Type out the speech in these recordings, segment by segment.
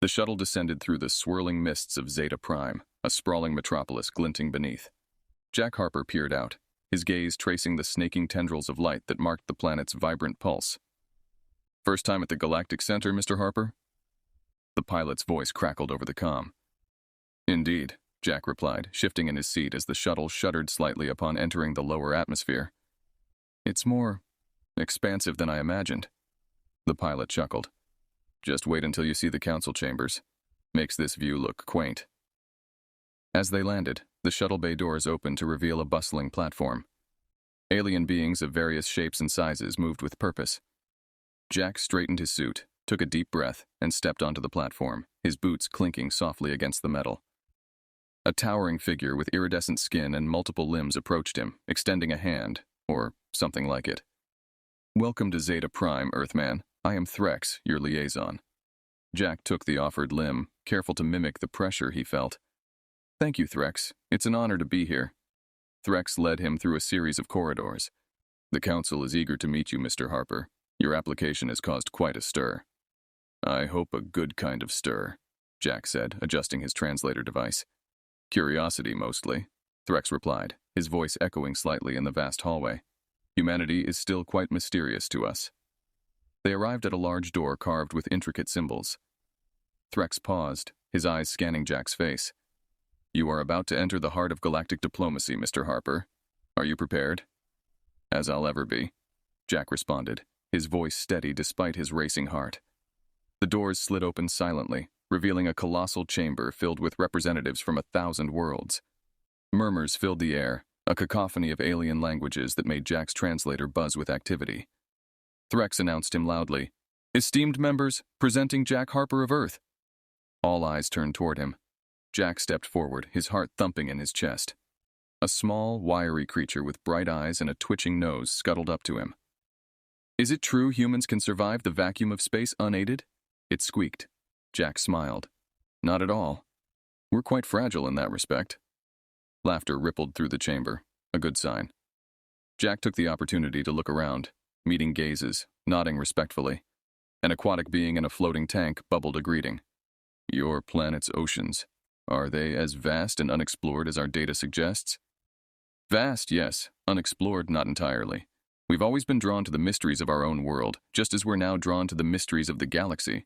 The shuttle descended through the swirling mists of Zeta Prime, a sprawling metropolis glinting beneath. Jack Harper peered out, his gaze tracing the snaking tendrils of light that marked the planet's vibrant pulse. "First time at the Galactic Center, Mr. Harper?" The pilot's voice crackled over the comm. "Indeed," Jack replied, shifting in his seat as the shuttle shuddered slightly upon entering the lower atmosphere. "It's more expansive than I imagined." The pilot chuckled. "Just wait until you see the council chambers. Makes this view look quaint." As they landed, the shuttle bay doors opened to reveal a bustling platform. Alien beings of various shapes and sizes moved with purpose. Jack straightened his suit, took a deep breath, and stepped onto the platform, his boots clinking softly against the metal. A towering figure with iridescent skin and multiple limbs approached him, extending a hand, or something like it. "Welcome to Zeta Prime, Earthman. I am Threx, your liaison." Jack took the offered limb, careful to mimic the pressure he felt. "Thank you, Threx. It's an honor to be here." Threx led him through a series of corridors. "The Council is eager to meet you, Mr. Harper. Your application has caused quite a stir." "I hope a good kind of stir," Jack said, adjusting his translator device. "Curiosity, mostly," Threx replied, his voice echoing slightly in the vast hallway. "Humanity is still quite mysterious to us." They arrived at a large door carved with intricate symbols. Threx paused, his eyes scanning Jack's face. "You are about to enter the heart of galactic diplomacy, Mr. Harper. Are you prepared?" "As I'll ever be," Jack responded, his voice steady despite his racing heart. The doors slid open silently, revealing a colossal chamber filled with representatives from 1,000 worlds. Murmurs filled the air, a cacophony of alien languages that made Jack's translator buzz with activity. Threx announced him loudly, "Esteemed members, presenting Jack Harper of Earth." All eyes turned toward him. Jack stepped forward, his heart thumping in his chest. A small, wiry creature with bright eyes and a twitching nose scuttled up to him. "Is it true humans can survive the vacuum of space unaided?" It squeaked. Jack smiled. "Not at all. We're quite fragile in that respect." Laughter rippled through the chamber, a good sign. Jack took the opportunity to look around, meeting gazes, nodding respectfully. An aquatic being in a floating tank bubbled a greeting. "Your planet's oceans. Are they as vast and unexplored as our data suggests?" "Vast, yes. Unexplored, not entirely. We've always been drawn to the mysteries of our own world, just as we're now drawn to the mysteries of the galaxy."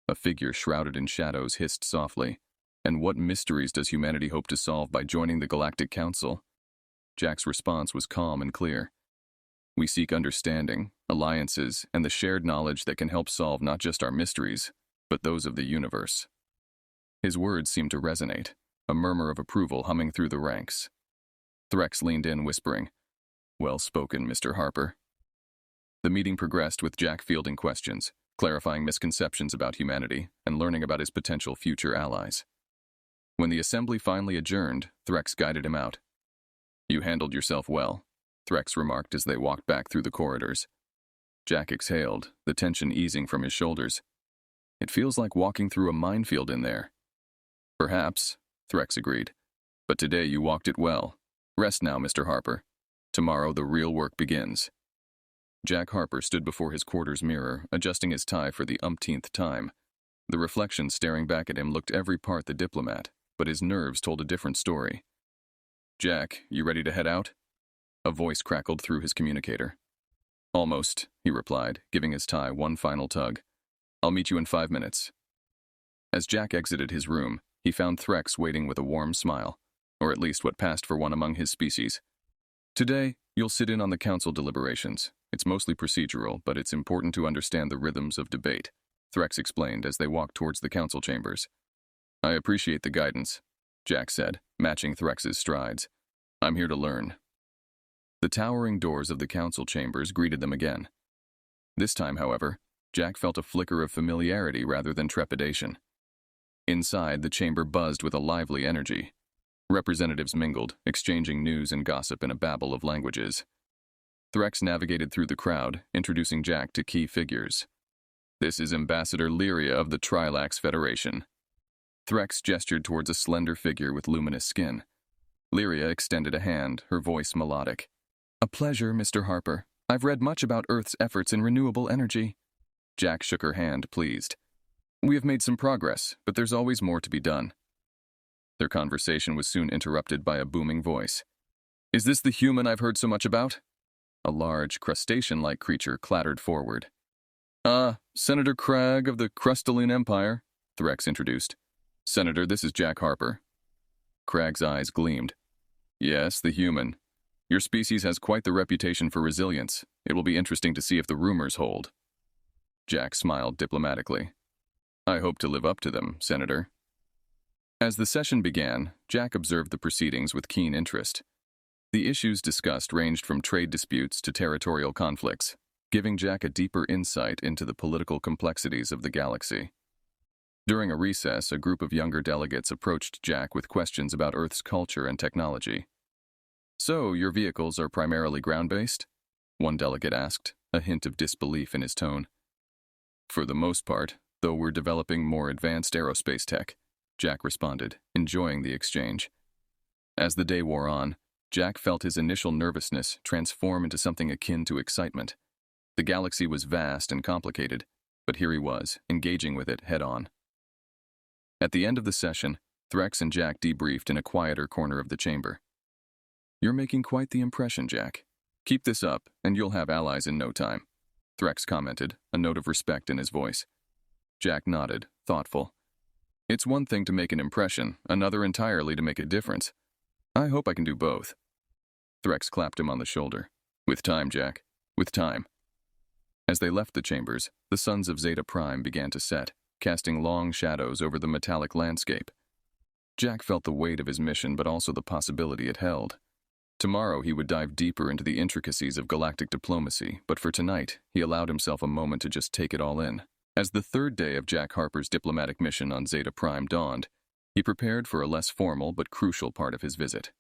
A figure shrouded in shadows hissed softly. "And what mysteries does humanity hope to solve by joining the Galactic Council?" Jack's response was calm and clear. "We seek understanding, alliances, and the shared knowledge that can help solve not just our mysteries, but those of the universe." His words seemed to resonate, a murmur of approval humming through the ranks. Threx leaned in, whispering, "Well spoken, Mr. Harper." The meeting progressed with Jack fielding questions, clarifying misconceptions about humanity, and learning about his potential future allies. When the assembly finally adjourned, Threx guided him out. "You handled yourself well," Threx remarked as they walked back through the corridors. Jack exhaled, the tension easing from his shoulders. "It feels like walking through a minefield in there." "Perhaps," Threx agreed. "But today you walked it well. Rest now, Mr. Harper. Tomorrow the real work begins." Jack Harper stood before his quarters mirror, adjusting his tie for the umpteenth time. The reflection staring back at him looked every part the diplomat, but his nerves told a different story. "Jack, you ready to head out?" A voice crackled through his communicator. "Almost," he replied, giving his tie one final tug. "I'll meet you in 5 minutes." As Jack exited his room, he found Threx waiting with a warm smile, or at least what passed for one among his species. "Today, you'll sit in on the council deliberations. It's mostly procedural, but it's important to understand the rhythms of debate," Threx explained as they walked towards the council chambers. "I appreciate the guidance," Jack said, matching Threx's strides. "I'm here to learn." The towering doors of the council chambers greeted them again. This time, however, Jack felt a flicker of familiarity rather than trepidation. Inside, the chamber buzzed with a lively energy. Representatives mingled, exchanging news and gossip in a babble of languages. Threx navigated through the crowd, introducing Jack to key figures. "This is Ambassador Lyria of the Trilax Federation." Threx gestured towards a slender figure with luminous skin. Lyria extended a hand, her voice melodic. "A pleasure, Mr. Harper. I've read much about Earth's efforts in renewable energy." Jack shook her hand, pleased. We have made some progress, but there's always more to be done. Their conversation was soon interrupted by a booming voice. Is this the human I've heard so much about? A large, crustacean-like creature clattered forward. Senator Cragg of the Crustalline Empire, Threx introduced. Senator, this is Jack Harper. Cragg's eyes gleamed. Yes, the human. Your species has quite the reputation for resilience. It will be interesting to see if the rumors hold. Jack smiled diplomatically. I hope to live up to them, Senator. As the session began, Jack observed the proceedings with keen interest. The issues discussed ranged from trade disputes to territorial conflicts, giving Jack a deeper insight into the political complexities of the galaxy. During a recess, a group of younger delegates approached Jack with questions about Earth's culture and technology. So, your vehicles are primarily ground-based? One delegate asked, a hint of disbelief in his tone. For the most part, though we're developing more advanced aerospace tech, Jack responded, enjoying the exchange. As the day wore on, Jack felt his initial nervousness transform into something akin to excitement. The galaxy was vast and complicated, but here he was, engaging with it head-on. At the end of the session, Threx and Jack debriefed in a quieter corner of the chamber. You're making quite the impression, Jack. Keep this up, and you'll have allies in no time, Threx commented, a note of respect in his voice. Jack nodded, thoughtful. It's one thing to make an impression, another entirely to make a difference. I hope I can do both. Threx clapped him on the shoulder. With time, Jack. With time. As they left the chambers, the suns of Zeta Prime began to set, casting long shadows over the metallic landscape. Jack felt the weight of his mission, but also the possibility it held. Tomorrow he would dive deeper into the intricacies of galactic diplomacy, but for tonight, he allowed himself a moment to just take it all in. As the third day of Jack Harper's diplomatic mission on Zeta Prime dawned, he prepared for a less formal but crucial part of his visit.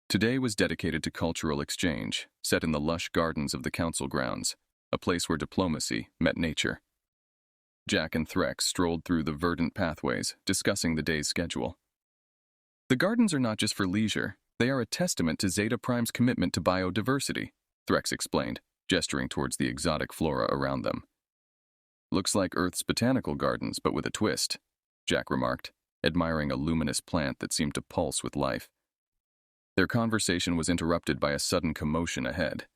Today was dedicated to cultural exchange, set in the lush gardens of the council grounds, a place where diplomacy met nature. Jack and Threx strolled through the verdant pathways, discussing the day's schedule. The gardens are not just for leisure, they are a testament to Zeta Prime's commitment to biodiversity, Threx explained, gesturing towards the exotic flora around them. Looks like Earth's botanical gardens, but with a twist, Jack remarked, admiring a luminous plant that seemed to pulse with life. Their conversation was interrupted by a sudden commotion ahead.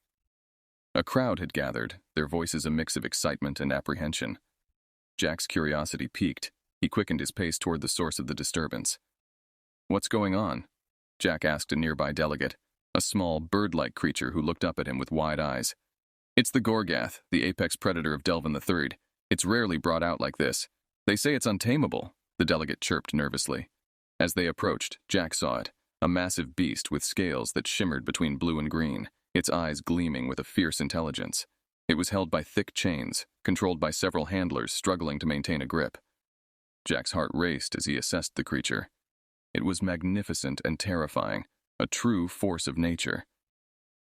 A crowd had gathered, their voices a mix of excitement and apprehension. Jack's curiosity piqued. He quickened his pace toward the source of the disturbance. What's going on? Jack asked a nearby delegate, a small, bird-like creature who looked up at him with wide eyes. It's the Gorgath, the apex predator of Delvin III. It's rarely brought out like this. They say it's untamable, the delegate chirped nervously. As they approached, Jack saw it, a massive beast with scales that shimmered between blue and green, its eyes gleaming with a fierce intelligence. It was held by thick chains, controlled by several handlers struggling to maintain a grip. Jack's heart raced as he assessed the creature. It was magnificent and terrifying, a true force of nature.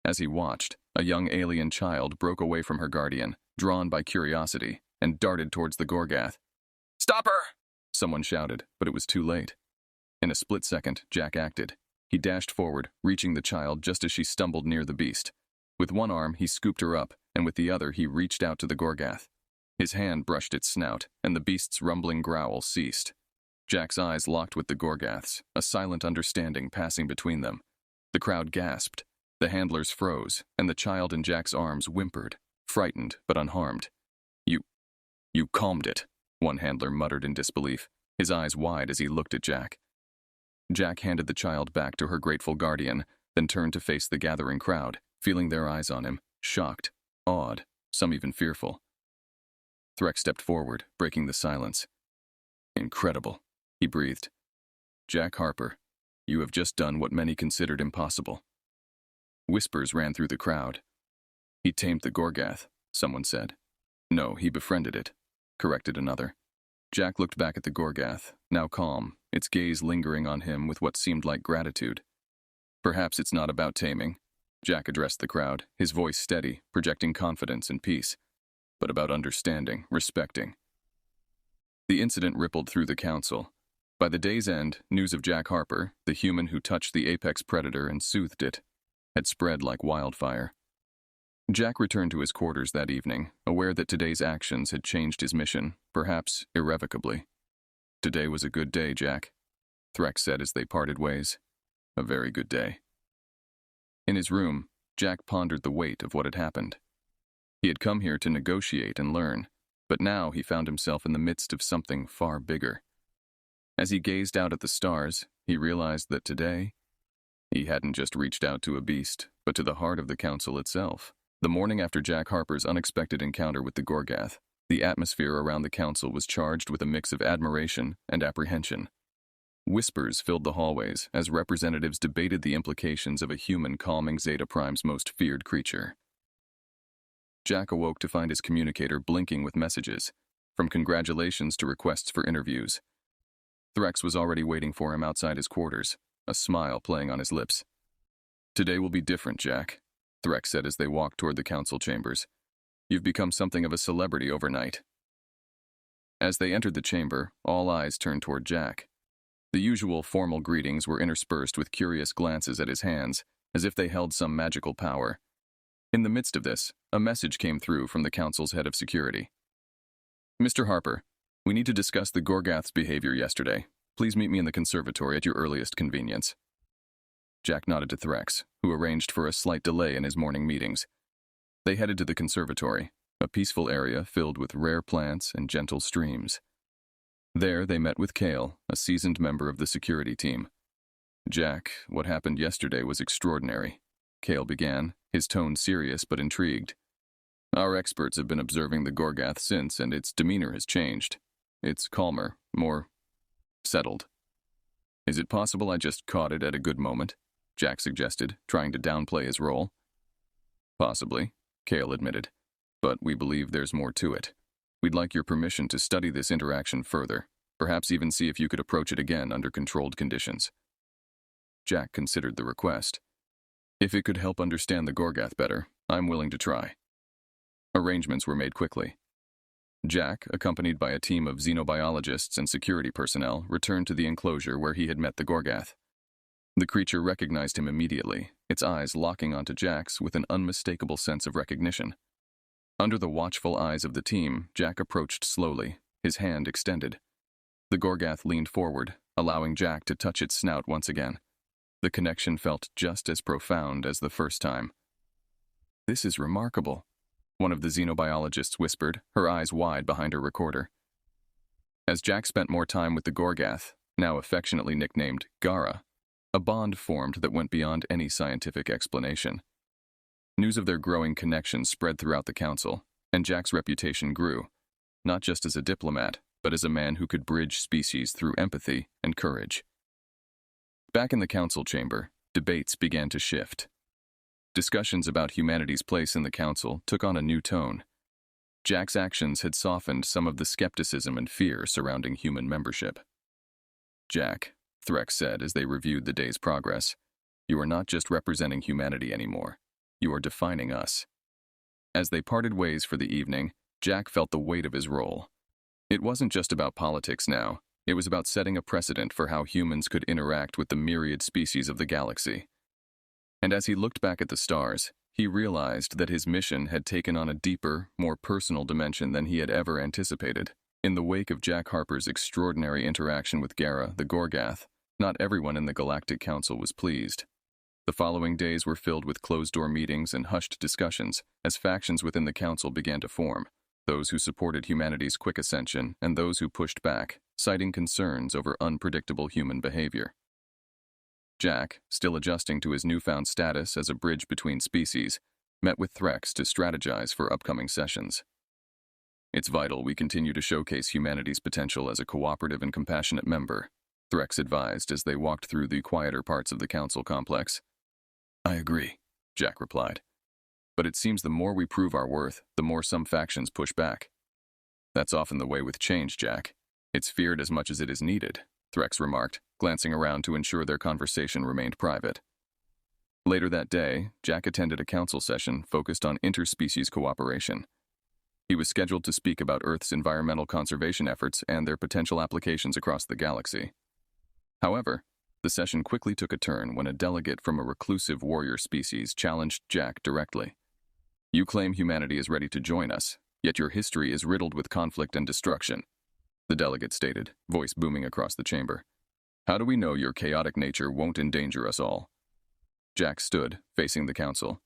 As he watched, a young alien child broke away from her guardian, drawn by curiosity, and darted towards the Gorgath. Stop her! Someone shouted, but it was too late. In a split second, Jack acted. He dashed forward, reaching the child just as she stumbled near the beast. With one arm, he scooped her up, and with the other, he reached out to the Gorgath. His hand brushed its snout, and the beast's rumbling growl ceased. Jack's eyes locked with the Gorgath's, a silent understanding passing between them. The crowd gasped. The handlers froze, and the child in Jack's arms whimpered, frightened but unharmed. You calmed it, one handler muttered in disbelief, his eyes wide as he looked at Jack. Jack handed the child back to her grateful guardian, then turned to face the gathering crowd, feeling their eyes on him, shocked, awed, some even fearful. Threx stepped forward, breaking the silence. Incredible, he breathed. Jack Harper, you have just done what many considered impossible. Whispers ran through the crowd. He tamed the Gorgath, someone said. No, he befriended it, corrected another. Jack looked back at the Gorgath, now calm, its gaze lingering on him with what seemed like gratitude. Perhaps it's not about taming, Jack addressed the crowd, his voice steady, projecting confidence and peace, but about understanding, respecting. The incident rippled through the council. By the day's end, news of Jack Harper, the human who touched the apex predator and soothed it, had spread like wildfire. Jack returned to his quarters that evening, aware that today's actions had changed his mission, perhaps irrevocably. "Today was a good day, Jack," Threx said as they parted ways. "A very good day." In his room, Jack pondered the weight of what had happened. He had come here to negotiate and learn, but now he found himself in the midst of something far bigger. As he gazed out at the stars, he realized that today, he hadn't just reached out to a beast, but to the heart of the council itself. The morning after Jack Harper's unexpected encounter with the Gorgath, the atmosphere around the council was charged with a mix of admiration and apprehension. Whispers filled the hallways as representatives debated the implications of a human calming Zeta Prime's most feared creature. Jack awoke to find his communicator blinking with messages, from congratulations to requests for interviews. Threx was already waiting for him outside his quarters, a smile playing on his lips. "Today will be different, Jack," Threx said as they walked toward the council chambers. "You've become something of a celebrity overnight." As they entered the chamber, all eyes turned toward Jack. The usual formal greetings were interspersed with curious glances at his hands, as if they held some magical power. In the midst of this, a message came through from the council's head of security. "Mr. Harper, we need to discuss the Gorgath's behavior yesterday. Please meet me in the conservatory at your earliest convenience." Jack nodded to Threx, who arranged for a slight delay in his morning meetings. They headed to the conservatory, a peaceful area filled with rare plants and gentle streams. There they met with Kale, a seasoned member of the security team. "Jack, what happened yesterday was extraordinary," Kale began, his tone serious but intrigued. "Our experts have been observing the Gorgath since, and its demeanor has changed. It's calmer, more settled." "Is it possible I just caught it at a good moment?" Jack suggested, trying to downplay his role. "Possibly," Kale admitted. "But we believe there's more to it. We'd like your permission to study this interaction further, perhaps even see if you could approach it again under controlled conditions." Jack considered the request. "If it could help understand the Gorgath better, I'm willing to try." Arrangements were made quickly. Jack, accompanied by a team of xenobiologists and security personnel, returned to the enclosure where he had met the Gorgath. The creature recognized him immediately, its eyes locking onto Jack's with an unmistakable sense of recognition. Under the watchful eyes of the team, Jack approached slowly, his hand extended. The Gorgath leaned forward, allowing Jack to touch its snout once again. The connection felt just as profound as the first time. "This is remarkable," one of the xenobiologists whispered, her eyes wide behind her recorder. As Jack spent more time with the Gorgath, now affectionately nicknamed Gara, a bond formed that went beyond any scientific explanation. News of their growing connection spread throughout the council, and Jack's reputation grew, not just as a diplomat, but as a man who could bridge species through empathy and courage. Back in the council chamber, debates began to shift. Discussions about humanity's place in the council took on a new tone. Jack's actions had softened some of the skepticism and fear surrounding human membership. "Jack," Threx said as they reviewed the day's progress, "you are not just representing humanity anymore. You are defining us." As they parted ways for the evening, Jack felt the weight of his role. It wasn't just about politics now. It was about setting a precedent for how humans could interact with the myriad species of the galaxy. And as he looked back at the stars, he realized that his mission had taken on a deeper, more personal dimension than he had ever anticipated. In the wake of Jack Harper's extraordinary interaction with Gara, the Gorgath, not everyone in the Galactic Council was pleased. The following days were filled with closed-door meetings and hushed discussions as factions within the council began to form, those who supported humanity's quick ascension and those who pushed back, citing concerns over unpredictable human behavior. Jack, still adjusting to his newfound status as a bridge between species, met with Threx to strategize for upcoming sessions. "It's vital we continue to showcase humanity's potential as a cooperative and compassionate member," Threx advised as they walked through the quieter parts of the council complex. "I agree," Jack replied. "But it seems the more we prove our worth, the more some factions push back." "That's often the way with change, Jack. It's feared as much as it is needed," Threx remarked, glancing around to ensure their conversation remained private. Later that day, Jack attended a council session focused on interspecies cooperation. He was scheduled to speak about Earth's environmental conservation efforts and their potential applications across the galaxy. However, the session quickly took a turn when a delegate from a reclusive warrior species challenged Jack directly. You claim humanity is ready to join us, yet your history is riddled with conflict and destruction, the delegate stated, voice booming across the chamber. How do we know your chaotic nature won't endanger us all? Jack stood, facing the council.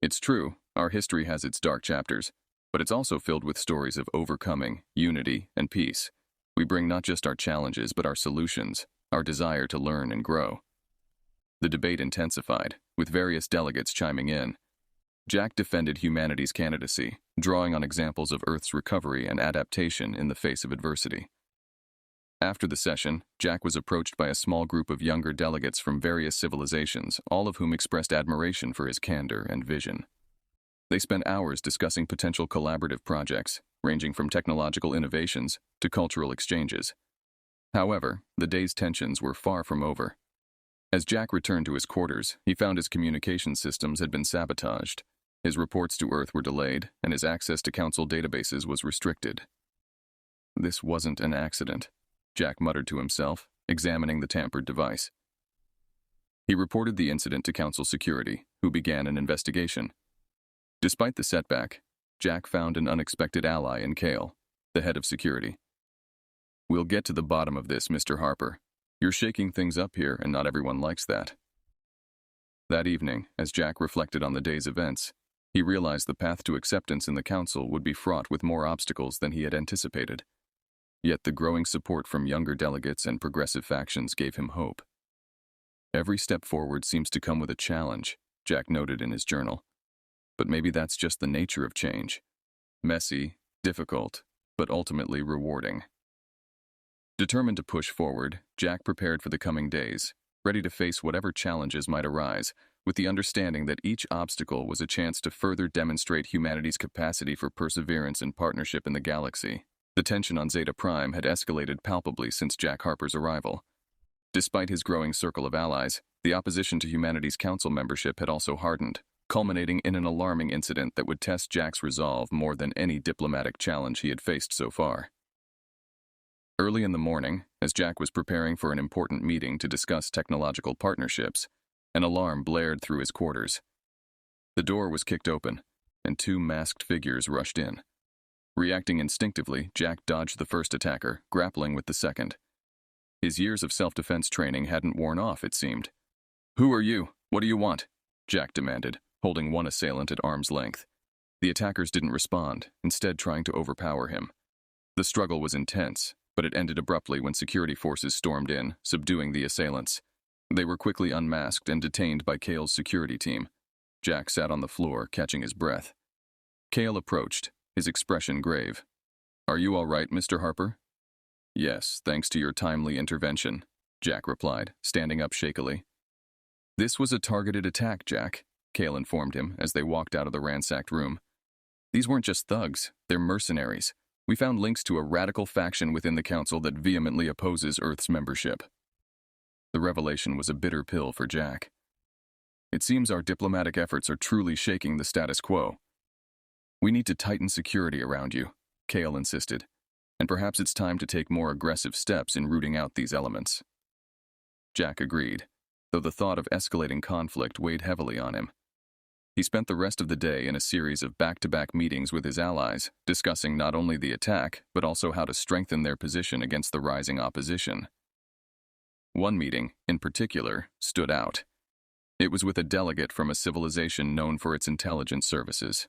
It's true, our history has its dark chapters, but it's also filled with stories of overcoming, unity, and peace. We bring not just our challenges, but our solutions, our desire to learn and grow. The debate intensified, with various delegates chiming in. Jack defended humanity's candidacy, drawing on examples of Earth's recovery and adaptation in the face of adversity. After the session, Jack was approached by a small group of younger delegates from various civilizations, all of whom expressed admiration for his candor and vision. They spent hours discussing potential collaborative projects, ranging from technological innovations to cultural exchanges. However, the day's tensions were far from over. As Jack returned to his quarters, he found his communication systems had been sabotaged. His reports to Earth were delayed, and his access to Council databases was restricted. This wasn't an accident, Jack muttered to himself, examining the tampered device. He reported the incident to Council security, who began an investigation. Despite the setback, Jack found an unexpected ally in Kale, the head of security. We'll get to the bottom of this, Mr. Harper. You're shaking things up here, and not everyone likes that. That evening, as Jack reflected on the day's events, he realized the path to acceptance in the Council would be fraught with more obstacles than he had anticipated. Yet the growing support from younger delegates and progressive factions gave him hope. Every step forward seems to come with a challenge, Jack noted in his journal. But maybe that's just the nature of change. Messy, difficult, but ultimately rewarding. Determined to push forward, Jack prepared for the coming days, ready to face whatever challenges might arise, with the understanding that each obstacle was a chance to further demonstrate humanity's capacity for perseverance and partnership in the galaxy. The tension on Zeta Prime had escalated palpably since Jack Harper's arrival. Despite his growing circle of allies, the opposition to humanity's council membership had also hardened, culminating in an alarming incident that would test Jack's resolve more than any diplomatic challenge he had faced so far. Early in the morning, as Jack was preparing for an important meeting to discuss technological partnerships, an alarm blared through his quarters. The door was kicked open, and two masked figures rushed in. Reacting instinctively, Jack dodged the first attacker, grappling with the second. His years of self-defense training hadn't worn off, it seemed. "Who are you? What do you want?" Jack demanded, holding one assailant at arm's length. The attackers didn't respond, instead trying to overpower him. The struggle was intense, but it ended abruptly when security forces stormed in, subduing the assailants. They were quickly unmasked and detained by Kale's security team. Jack sat on the floor, catching his breath. Kale approached, his expression grave. "Are you all right, Mr. Harper?" "Yes, thanks to your timely intervention," Jack replied, standing up shakily. "This was a targeted attack, Jack," Kale informed him as they walked out of the ransacked room. "These weren't just thugs, they're mercenaries. We found links to a radical faction within the Council that vehemently opposes Earth's membership." The revelation was a bitter pill for Jack. "It seems our diplomatic efforts are truly shaking the status quo." "We need to tighten security around you," Kale insisted, "and perhaps it's time to take more aggressive steps in rooting out these elements." Jack agreed, though the thought of escalating conflict weighed heavily on him. He spent the rest of the day in a series of back-to-back meetings with his allies, discussing not only the attack, but also how to strengthen their position against the rising opposition. One meeting, in particular, stood out. It was with a delegate from a civilization known for its intelligence services.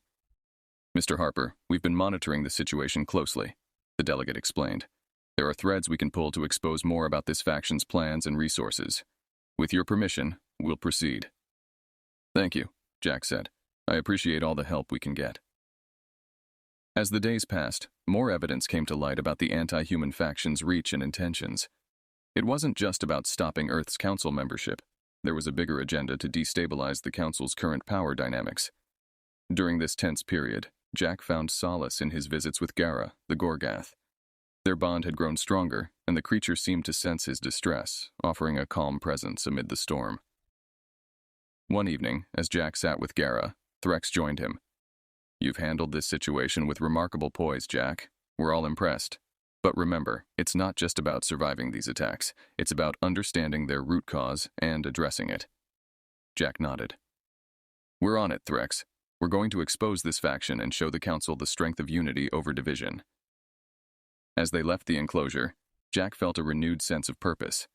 "Mr. Harper, we've been monitoring the situation closely," the delegate explained. "There are threads we can pull to expose more about this faction's plans and resources. With your permission, we'll proceed." "Thank you," Jack said. "I appreciate all the help we can get." As the days passed, more evidence came to light about the anti-human faction's reach and intentions. It wasn't just about stopping Earth's Council membership. There was a bigger agenda to destabilize the Council's current power dynamics. During this tense period, Jack found solace in his visits with Gara, the Gorgath. Their bond had grown stronger, and the creature seemed to sense his distress, offering a calm presence amid the storm. One evening, as Jack sat with Gara, Threx joined him. "You've handled this situation with remarkable poise, Jack. We're all impressed. But remember, it's not just about surviving these attacks. It's about understanding their root cause and addressing it." Jack nodded. "We're on it, Threx. We're going to expose this faction and show the Council the strength of unity over division." As they left the enclosure, Jack felt a renewed sense of purpose.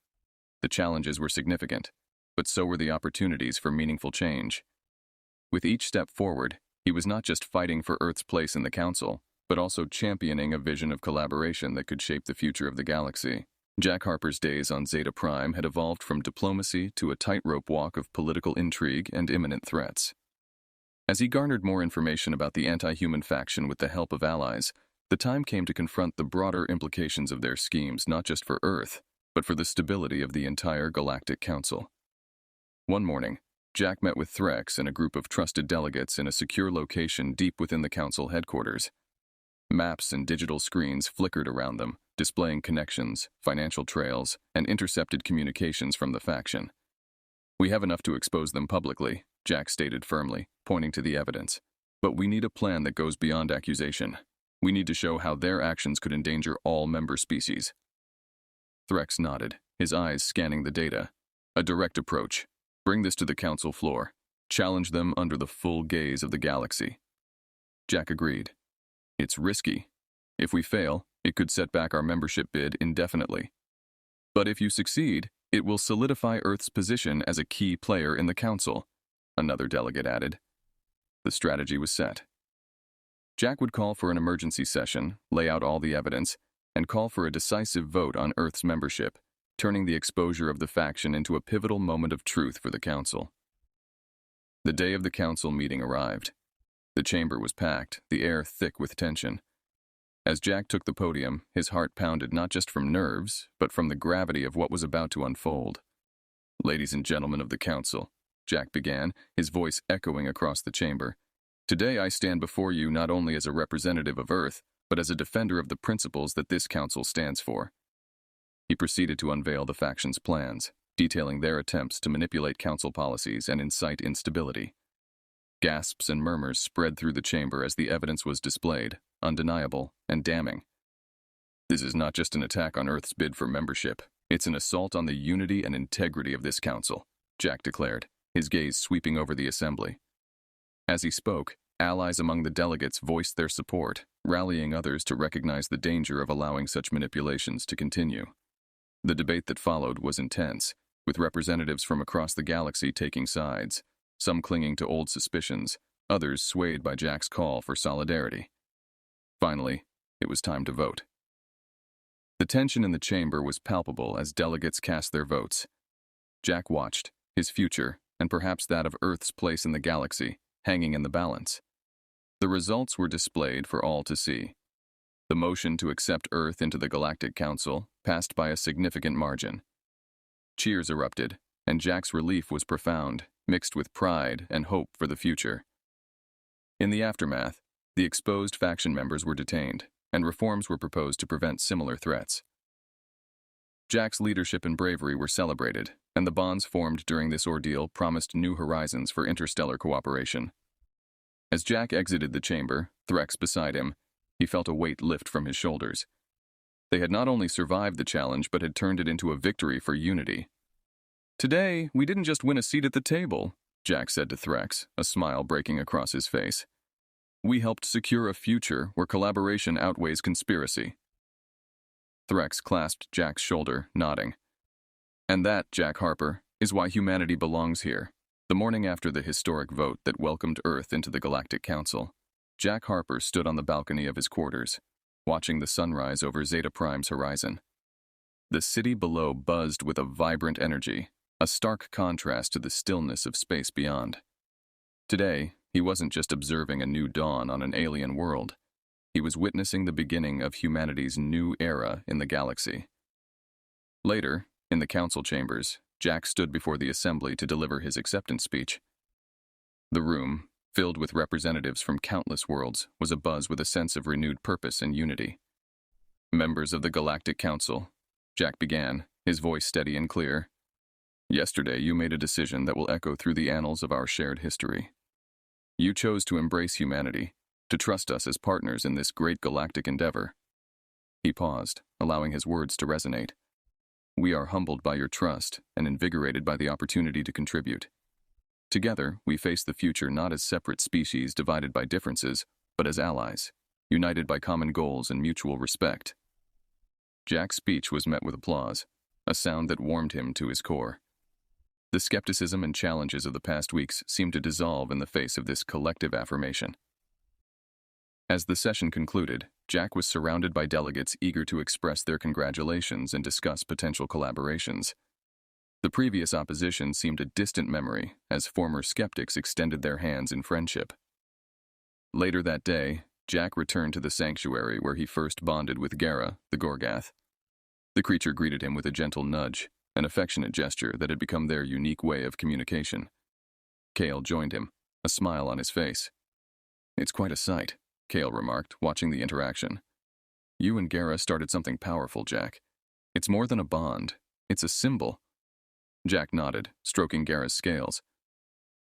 The challenges were significant, but so were the opportunities for meaningful change. With each step forward, he was not just fighting for Earth's place in the Council, but also championing a vision of collaboration that could shape the future of the galaxy. Jack Harper's days on Zeta Prime had evolved from diplomacy to a tightrope walk of political intrigue and imminent threats. As he garnered more information about the anti-human faction with the help of allies, the time came to confront the broader implications of their schemes not just for Earth, but for the stability of the entire Galactic Council. One morning, Jack met with Threx and a group of trusted delegates in a secure location deep within the Council headquarters. Maps and digital screens flickered around them, displaying connections, financial trails, and intercepted communications from the faction. "We have enough to expose them publicly," Jack stated firmly, pointing to the evidence. "But we need a plan that goes beyond accusation. We need to show how their actions could endanger all member species." Threx nodded, his eyes scanning the data. "A direct approach. Bring this to the Council floor. Challenge them under the full gaze of the galaxy." Jack agreed. "It's risky. If we fail, it could set back our membership bid indefinitely. But if you succeed, it will solidify Earth's position as a key player in the Council," another delegate added. The strategy was set. Jack would call for an emergency session, lay out all the evidence, and call for a decisive vote on Earth's membership, turning the exposure of the faction into a pivotal moment of truth for the Council. The day of the Council meeting arrived. The chamber was packed, the air thick with tension. As Jack took the podium, his heart pounded not just from nerves, but from the gravity of what was about to unfold. "Ladies and gentlemen of the Council," Jack began, his voice echoing across the chamber. "Today I stand before you not only as a representative of Earth, but as a defender of the principles that this Council stands for." He proceeded to unveil the faction's plans, detailing their attempts to manipulate Council policies and incite instability. Gasps and murmurs spread through the chamber as the evidence was displayed, undeniable and damning. "This is not just an attack on Earth's bid for membership. It's an assault on the unity and integrity of this Council," Jack declared, his gaze sweeping over the assembly. As he spoke, allies among the delegates voiced their support, rallying others to recognize the danger of allowing such manipulations to continue. The debate that followed was intense, with representatives from across the galaxy taking sides, some clinging to old suspicions, others swayed by Jack's call for solidarity. Finally, it was time to vote. The tension in the chamber was palpable as delegates cast their votes. Jack watched, his future, and perhaps that of Earth's place in the galaxy, hanging in the balance. The results were displayed for all to see. The motion to accept Earth into the Galactic Council passed by a significant margin. Cheers erupted, and Jack's relief was profound, mixed with pride and hope for the future. In the aftermath, the exposed faction members were detained, and reforms were proposed to prevent similar threats. Jack's leadership and bravery were celebrated, and the bonds formed during this ordeal promised new horizons for interstellar cooperation. As Jack exited the chamber, Threx beside him, he felt a weight lift from his shoulders. They had not only survived the challenge, but had turned it into a victory for unity. "Today, we didn't just win a seat at the table," Jack said to Threx, a smile breaking across his face. "We helped secure a future where collaboration outweighs conspiracy." Threx clasped Jack's shoulder, nodding. "And that, Jack Harper, is why humanity belongs here." The morning after the historic vote that welcomed Earth into the Galactic Council, Jack Harper stood on the balcony of his quarters, watching the sunrise over Zeta Prime's horizon. The city below buzzed with a vibrant energy, a stark contrast to the stillness of space beyond. Today, he wasn't just observing a new dawn on an alien world. He was witnessing the beginning of humanity's new era in the galaxy. Later, in the council chambers, Jack stood before the assembly to deliver his acceptance speech. The room, filled with representatives from countless worlds, was abuzz with a sense of renewed purpose and unity. "Members of the Galactic Council," Jack began, his voice steady and clear. "Yesterday you made a decision that will echo through the annals of our shared history. You chose to embrace humanity, to trust us as partners in this great galactic endeavor." He paused, allowing his words to resonate. "We are humbled by your trust and invigorated by the opportunity to contribute." Together, we face the future not as separate species divided by differences, but as allies, united by common goals and mutual respect. Jack's speech was met with applause, a sound that warmed him to his core. The skepticism and challenges of the past weeks seemed to dissolve in the face of this collective affirmation. As the session concluded, Jack was surrounded by delegates eager to express their congratulations and discuss potential collaborations. The previous opposition seemed a distant memory as former skeptics extended their hands in friendship. Later that day, Jack returned to the sanctuary where he first bonded with Gara, the Gorgath. The creature greeted him with a gentle nudge, an affectionate gesture that had become their unique way of communication. Kale joined him, a smile on his face. "It's quite a sight," Kale remarked, watching the interaction. "You and Gara started something powerful, Jack. It's more than a bond. It's a symbol." Jack nodded, stroking Gara's scales.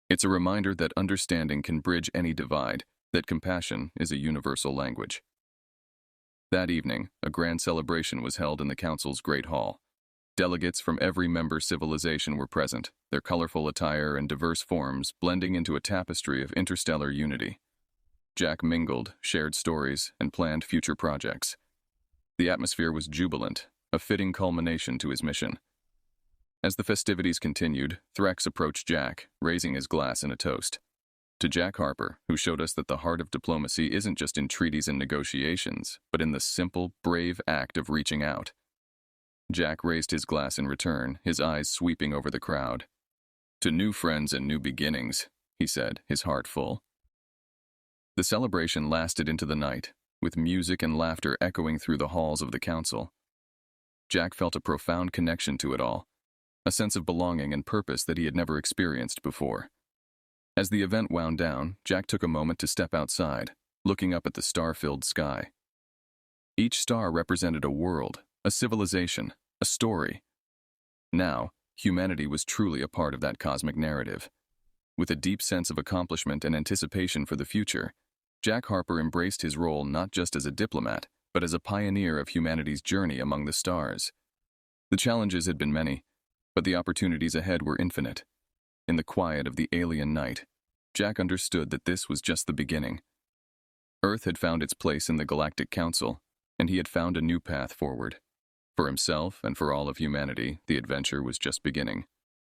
"It's a reminder that understanding can bridge any divide, that compassion is a universal language." That evening, a grand celebration was held in the council's great hall. Delegates from every member civilization were present, their colorful attire and diverse forms blending into a tapestry of interstellar unity. Jack mingled, shared stories, and planned future projects. The atmosphere was jubilant, a fitting culmination to his mission. As the festivities continued, Threx approached Jack, raising his glass in a toast. To Jack Harper, who showed us that the heart of diplomacy isn't just in treaties and negotiations, but in the simple, brave act of reaching out. Jack raised his glass in return, his eyes sweeping over the crowd. "To new friends and new beginnings," he said, his heart full. The celebration lasted into the night, with music and laughter echoing through the halls of the council. Jack felt a profound connection to it all, a sense of belonging and purpose that he had never experienced before. As the event wound down, Jack took a moment to step outside, looking up at the star-filled sky. Each star represented a world, a civilization, a story. Now, humanity was truly a part of that cosmic narrative. With a deep sense of accomplishment and anticipation for the future, Jack Harper embraced his role not just as a diplomat, but as a pioneer of humanity's journey among the stars. The challenges had been many, but the opportunities ahead were infinite. In the quiet of the alien night, Jack understood that this was just the beginning. Earth had found its place in the Galactic Council, and he had found a new path forward. For himself and for all of humanity, the adventure was just beginning.